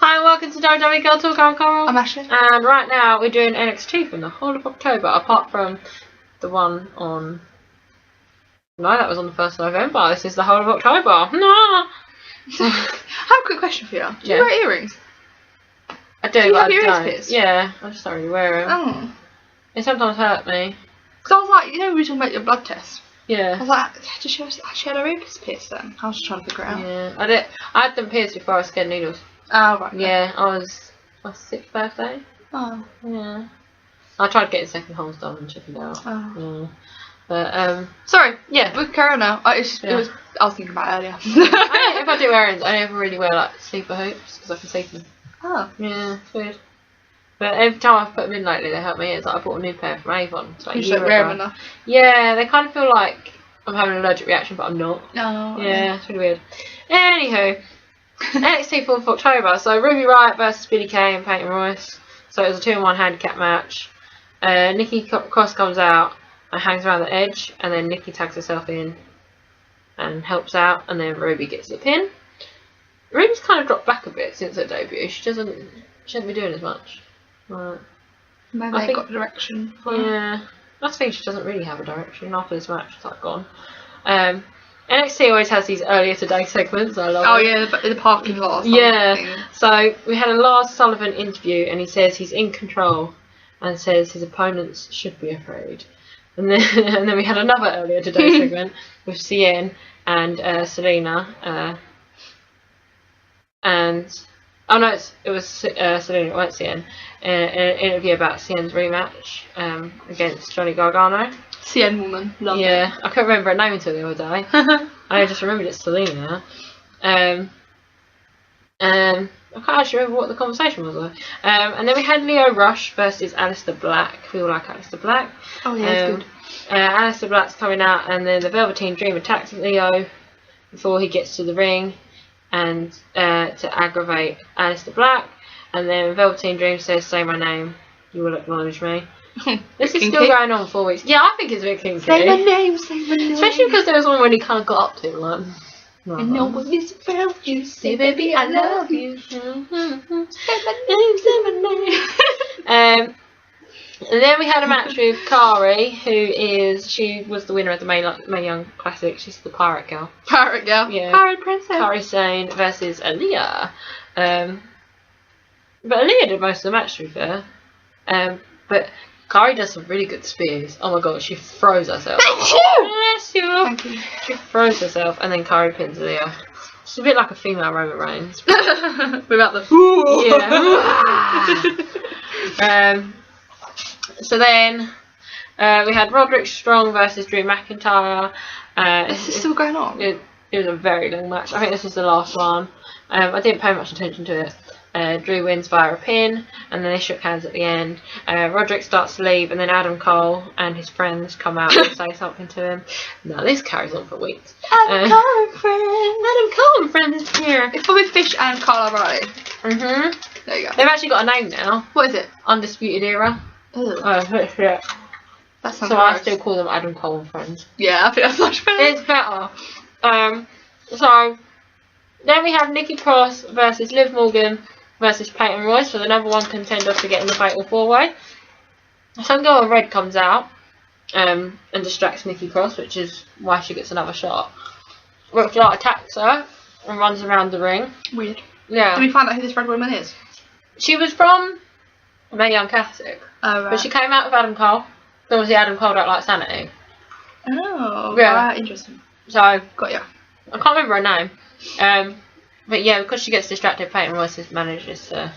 Hi and welcome to WWE Girl Talk. I'm Coral. I'm Ashley. And right now we're doing NXT from the whole of October, apart from the one on... No, that was on the 1st of November. This is the whole of October. No. I have a quick question for you. Do you wear earrings? I do, Do you but have your I ears don't. pierced? Yeah, I just don't really wear them. Oh. They sometimes hurt me. Because I was like, you know, we were talking about your blood test. I Yeah. was like, did she actually have her ears pierced then? I was just trying to figure it out. Yeah. I had them pierced before I was scared of needles. Oh, right. Yeah, I was my 6th birthday. Oh. Yeah. I tried getting second holes done and chickened out. Oh. Yeah. But, Sorry. yeah. We can carry on now. I was thinking about it earlier. If I do earrings, I never really wear like sleeper hoops because I can sleep in them. Oh. Yeah, it's weird. But every time I've put them in lately, they hurt my ears. Like I bought a new pair from Avon. It's like You don't wear them enough. Yeah, they kind of feel like I'm having an allergic reaction, but I'm not. No. Yeah, it's really weird. Anywho, NXT 4th of October. So Ruby Riott versus Billie Kay and Peyton Royce. So it was a 2-on-1 handicap match. Nikki Cross comes out and hangs around the edge, and then Nikki tags herself in and helps out, and then Ruby gets the pin. Ruby's kind of dropped back a bit since her debut. She hasn't been doing as much. Right. Maybe I they got direction. Yeah, I think she doesn't really have a direction after this match. It's like gone. NXT always has these earlier today segments. I love. Oh it. yeah, the parking lot. Or something. Yeah. So we had a Lars Sullivan interview, and he says he's in control, and says his opponents should be afraid. And then we had another earlier today segment with CN and Selena. And oh no, it was Selena. It wasn't CN. An interview about CN's rematch against Johnny Gargano. CN woman. Love it. Yeah, I couldn't remember her name until the other day. I just remembered it's Selena. I can't actually remember what the conversation was like. And then we had Lio Rush versus Aleister Black. We all like Aleister Black. Oh yeah, it's good. Aleister Black's coming out, and then the Velveteen Dream attacks Lio before he gets to the ring, and to aggravate Aleister Black. And then Velveteen Dream says, "Say my name, you will acknowledge me." This is still going on 4 weeks. Yeah, I think it's a bit kinky. Say my name, say my name. Especially because there was one when he kind of got up to him, like... And no one is around you. Say, baby, I love you. Say my name, say my name. And then we had a match with Kari, she was the winner of the Mae Young Classic. She's the pirate girl. Pirate girl. Yeah. Pirate princess. Kari Sane versus Aaliyah. But Aaliyah did most of the match, to be fair. But Kari does some really good spears. Oh my god, she throws herself. Thank you! Bless you! Thank you. She throws herself, and then Kari pins Aaliyah. She's a bit like a female Roman Reigns. Without the Yeah. So then we had Roderick Strong versus Drew McIntyre. This is still going on. It was a very long match. I think this is the last one. I didn't pay much attention to it. Drew wins via a pin, and then they shook hands at the end. Roderick starts to leave, and then Adam Cole and his friends come out and say something to him. Now this carries on for weeks. Adam Cole and friends. Adam Cole and friends is here. It's probably Fish and Kyle O'Reilly. There you go. They've actually got a name now. What is it? Undisputed Era. Ugh. Yeah. That sounds So I gross. still call them Adam Cole and friends. Yeah, I think that's much better. It's better. So then we have Nikki Cross versus Liv Morgan versus Peyton Royce for the number 1 contender to get in the Fatal 4-Way. Some girl in red comes out and distracts Nikki Cross, which is why she gets another shot. Rick Light attacks her and runs around the ring. Weird. Yeah. Did we find out who this red woman is? She was from Mae Young Classic. Oh, right. But she came out with Adam Cole. So obviously Adam Cole don't like Sanity. Oh, Yeah. right, interesting. So Got ya. I can't remember her name. But yeah, because she gets distracted, Peyton Royce manages to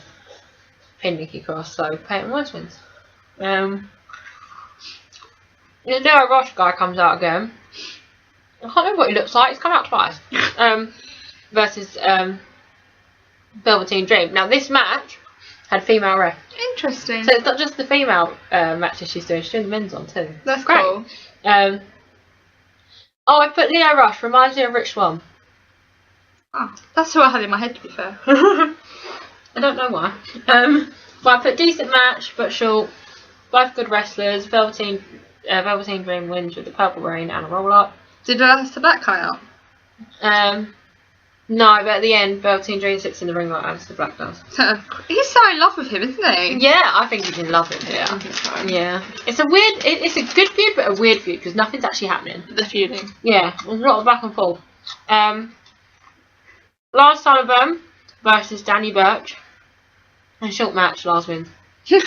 pin Nikki Cross, so Peyton Royce wins. The Lio Rush guy comes out again. I can't remember what he looks like. He's come out twice. Versus Velveteen Dream. Now this match had female ref. Interesting. So it's not just the female matches she's doing the men's on too. That's great. cool. I put Lio Rush, reminds me of Rich Swann. Oh, that's who I had in my head, to be fair. I don't know why. But I put decent match, but short. Both good wrestlers. Velveteen Dream wins with the Purple Rain and a roll up. Did Aleister Black come out? No, but at the end, Velveteen Dream sits in the ring like Alistair Black does. He's so in love with him, isn't he? Yeah, I think he's in love with it. I think so. Yeah. It's a weird, it's a good feud, but a weird feud because nothing's actually happening. The feuding. Yeah, there's a lot of back and forth. Lars Sullivan versus Danny Burch. A short match, Lars wins. Then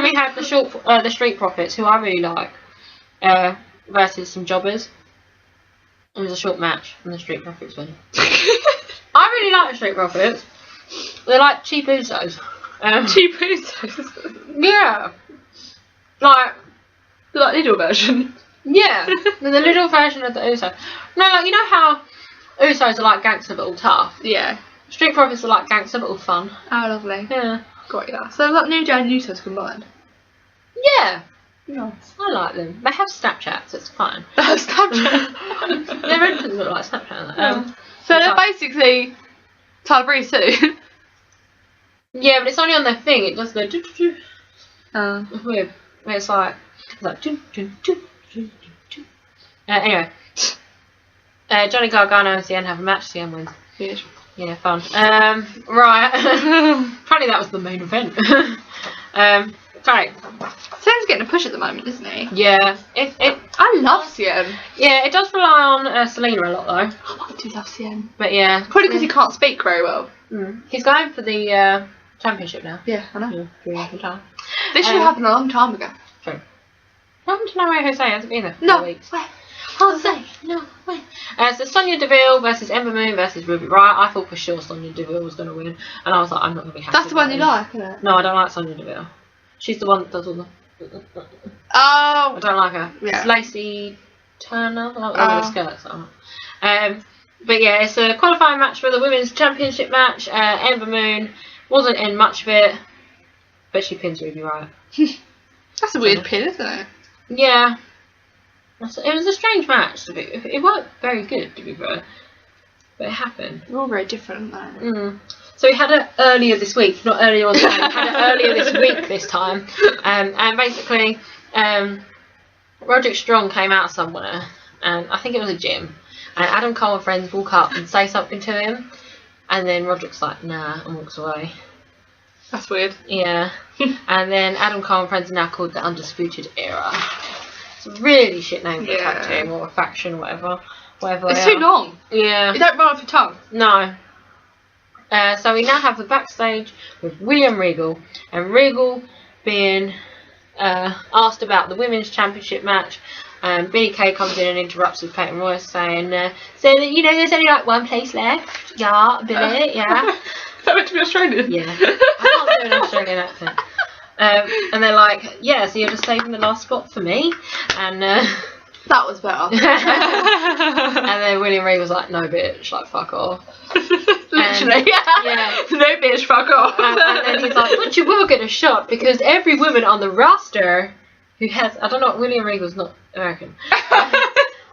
we had the Street Profits, who I really like, versus some jobbers. It was a short match, and the Street Profits win. I really like the Street Profits. They're like cheap Usos. Cheap Usos? Yeah. Like little version. Yeah, the little version of the Usos. No, like, you know how Usos are like gangster but all tough? Yeah. Street Profits are like gangster but all fun. Oh, lovely. Yeah. Got ya. So like New Day and Usos combined? Yeah. Nice. I like them. They have Snapchat, so it's fine. They have Snapchat? Their entrance look like Snapchat. So they're basically Tyler Breeze too? Yeah, but it's only on their thing. It does go... It's weird. It's like... Anyway. Johnny Gargano and CN have a match. CN wins. Weird. Yeah, fun. Right. Apparently that was the main event. Sorry. CN's getting a push at the moment, isn't he? Yeah. I love CN. Yeah, it does rely on Selena a lot though. Oh, I do love CN. But yeah. Probably because he can't speak very well. He's going for the championship now. Yeah, I know. Yeah, This should have happened a long time ago. True. What happened to Naomi Jose? Hasn't been there for No. 4 weeks. Wait. Jose. No. Wait. So Sonya Deville versus Ember Moon versus Ruby Riott. I thought for sure Sonya Deville was going to win, and I was like, I'm not going to be happy. That's the one you about like, isn't it? No, I don't like Sonya Deville. She's the one that does all the. Oh. I don't like her. Yeah. It's Lacey Turner. I like all the skirts. But yeah, it's a qualifying match for the women's championship match. Ember Moon wasn't in much of it, but she pins Ruby Riott. That's a weird pin, isn't it? Yeah. It was a strange match. It worked very good, to be fair. But it happenend. We're all very different, aren't we? So we had it earlier this week, not earlier on the time. We had it earlier this week this time. And basically, Roderick Strong came out somewhere, and I think it was a gym. And Adam Cole and friends walk up and say something to him, and then Roderick's like, nah, and walks away. That's weird. Yeah. And then Adam Cole and friends are now called the Undisputed Era. It's a really shit name for a tag team or a faction or whatever. It's too long. Yeah. You don't run off your tongue. No. So we now have the backstage with William Regal, and Regal being asked about the women's championship match. Billy Kay comes in and interrupts with Peyton Royce saying, so you know there's only like one place left. Yeah, Billy, yeah. Is that meant to be Australian? Yeah. I can't do an Australian accent. And they're like, yeah, so you're just saving the last spot for me? And that was better. and then William Regal's like, no bitch, like fuck off. Literally. Yeah. No bitch, fuck off. And then he's like, but you will get a shot because every woman on the roster who has, I don't know, William Regal's not American.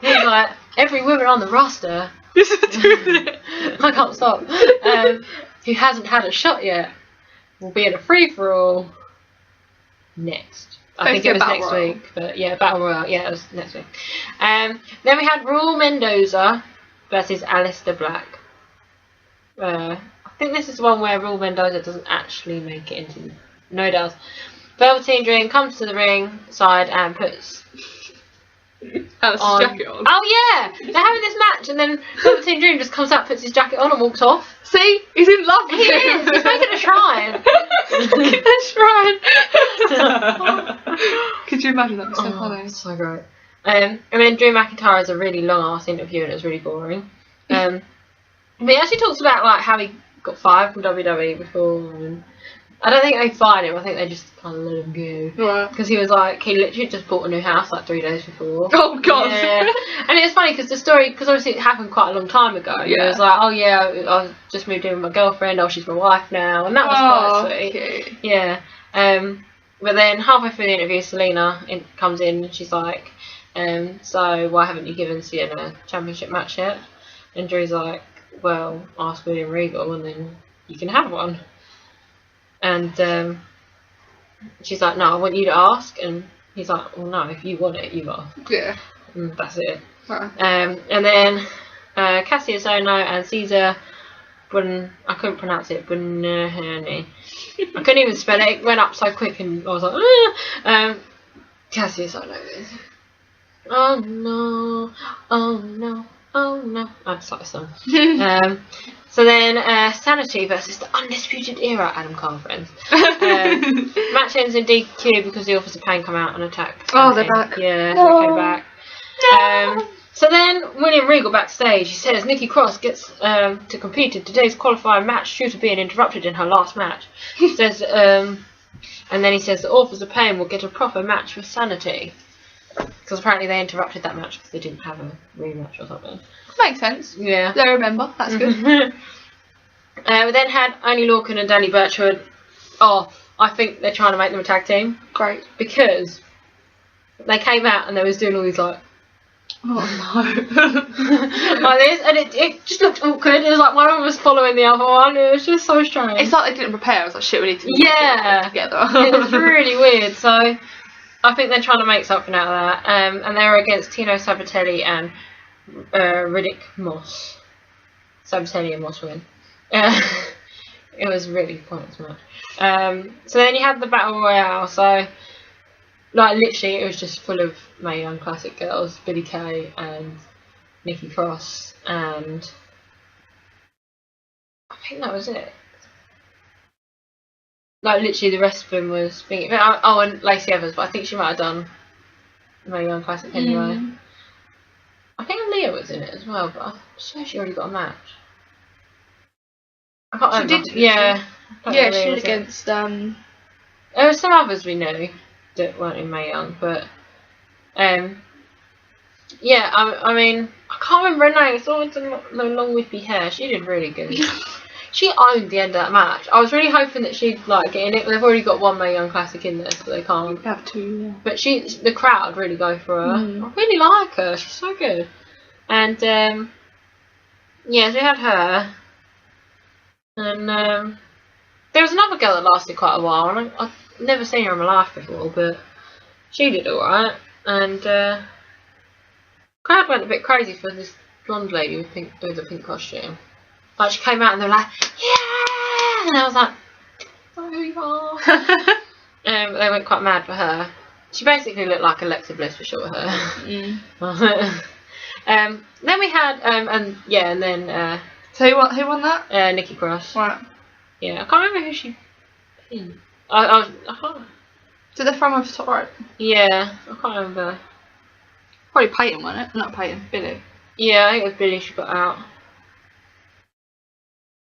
He's like, every woman on the roster, I can't stop, who hasn't had a shot yet will be in a free-for-all next. I think it was next week, but yeah, Battle Royale, yeah, it was next week. Then we had Raul Mendoza versus Alistair Black. I think this is the one where Raul Mendoza doesn't actually make it into. No, it does. Velveteen Dream comes to the ring side and puts Alistair's jacket on. Oh yeah, they're having this match, and then Velveteen Dream just comes out, puts his jacket on, and walks off. See, he's in love with He him. is. He's making a shrine. He's making a shrine. Could you imagine that? So funny. So great. And then Drew McIntyre has a really long ass interview, and it was really boring. But he actually talks about like how he got fired from WWE before. And I don't think they fired him. I think they just kind of let him go. Right. Because he was like, he literally just bought a new house like 3 days before. Oh god. Yeah. And it was funny because the story, because obviously it happened quite a long time ago. Yeah. It was like, oh yeah, I just moved in with my girlfriend. Oh, she's my wife now, and that was quite sweet. Okay. Yeah. But then halfway through the interview, Selena comes in and she's like, so why haven't you given Sienna a championship match yet? And Drew's like, well, ask William Regal and then you can have one. And she's like, no, I want you to ask. And he's like, well, no, if you want it, you ask. Yeah. And that's it. Right. And then Cassius Ono and Caesar I couldn't pronounce it, I couldn't even spell it. It went up so quick and I was like, Cassius Ono is. Oh no, oh no, oh no. I just like the song. So then Sanity versus the Undisputed Era, Adam Cole friends. Match ends in DQ because the Authors of Pain come out and attack. Oh, they're back. Yeah, No. they came back. No. So then William Regal backstage, he says Nikki Cross gets to compete in today's qualifying match due to being interrupted in her last match. He says, and then he says the Authors of Pain will get a proper match with Sanity. Because apparently they interrupted that match because they didn't have a rematch or something. Makes sense. Yeah. They remember. That's good. We then had Oney Lorcan and Danny Burchwood. Oh, I think they're trying to make them a tag team. Great. Because they came out and they was doing all these like... Oh no. like this, and it just looked awkward. It was like one of them was following the other one. It was just so strange. It's like they didn't prepare. I was like, shit, we need to get together. It was really weird. So I think they're trying to make something out of that. And they were against Tino Sabatelli and Riddick Moss. Sabatelli and Moss win. It was really pointless match. So then you had the Battle Royale. So like literally, it was just full of Mae Young Classic girls, Billie Kay and Nikki Cross, and I think that was it. Like literally, the rest of them was being and Lacey Evans, but I think she might have done Mae Young Classic anyway. I think Leah was in it as well, but I swear she already got a match. I can't remember. Did. Yeah. Yeah, she did against There were some others we knew that weren't in Mae Young, but yeah, I mean, I can't remember her name. It's always the long whippy hair. She did really good. She owned the end of that match. I was really hoping that she'd like get in it, but they've already got one Mae Young Classic in there, so they can't. have two. Yeah. But the crowd really go for her. I really like her. She's so good. And yeah, so we had her, and there was another girl that lasted quite a while, and I've never seen her in my life before, but she did alright. And crowd went a bit crazy for this blonde lady with a pink costume. Like she came out and they were like, yeah, and I was like, oh, who you are. They went quite mad for her. She basically looked like Alexa Bliss with short hair. Then we had and then so who won that? Nikki Cross. Right. Yeah, I can't remember who she. I can't. Did they from off top right? Yeah, I can't remember. Probably Peyton won it. Not Peyton, Billy. Yeah, I think it was Billy she got out.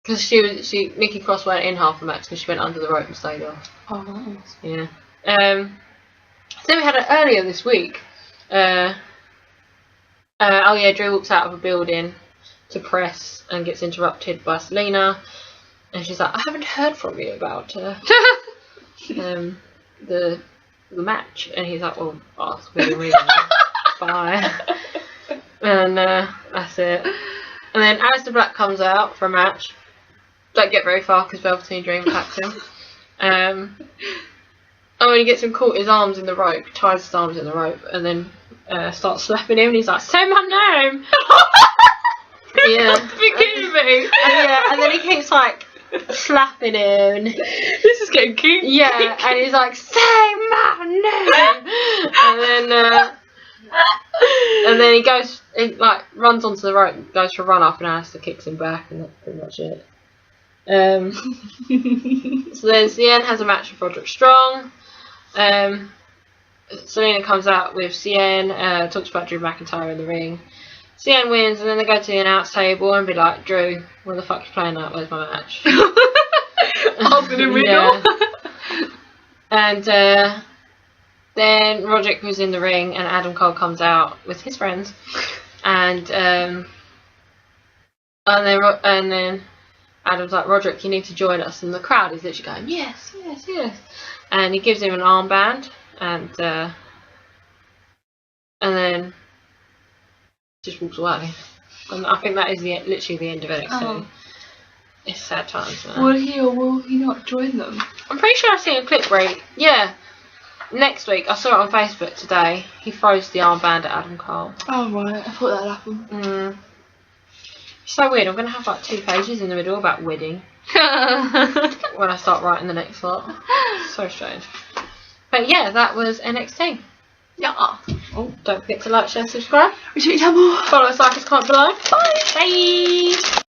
Because Nikki Cross went in half the match because she went under the rope and stayed off. Oh, nice. Yeah. So then we had it earlier this week. Oh yeah, Drew walks out of a building to press and gets interrupted by Selena, and she's like, "I haven't heard from you about the match," and he's like, "Well, ask me really." Bye. And that's it. And then Aleister Black comes out for a match. Don't get very far because Velveteen Dream attacks him. And when he gets him caught his arms in the rope, ties his arms in the rope, and then starts slapping him, and he's like, "Say my name!" Yeah. Forgive me. And then he keeps like slapping him. This is getting cute. Yeah, and he's like, "Say my name!" And then he goes, he like runs onto the rope, goes for a run up, and Aleister kicks him back, and that's pretty much it. So then Cien has a match with Roderick Strong. Selena comes out with Cien, talks about Drew McIntyre in the ring. Cien wins, and then they go to the announce table and be like, "Drew, when the fuck you playing that? Where's my match?" Asking him yeah. And then Roderick was in the ring, and Adam Cole comes out with his friends, and then Adam's like, "Roderick, you need to join us," and the crowd is literally going, "Yes, yes, yes," and he gives him an armband, and then just walks away. And I think that is literally the end of NXT. Oh. It's sad times, man. Will he or will he not join them? I'm pretty sure I've seen a clip where Next week, I saw it on Facebook today. He throws the armband at Adam Cole. Oh right, I thought that'd happen. So weird. I'm gonna have like 2 pages in the middle about wedding when I start writing the next lot. So strange. But yeah, that was NXT. Yeah. Oh, don't forget to like, share, subscribe. We should each other. Follow us, like us, comment below. Bye. Bye.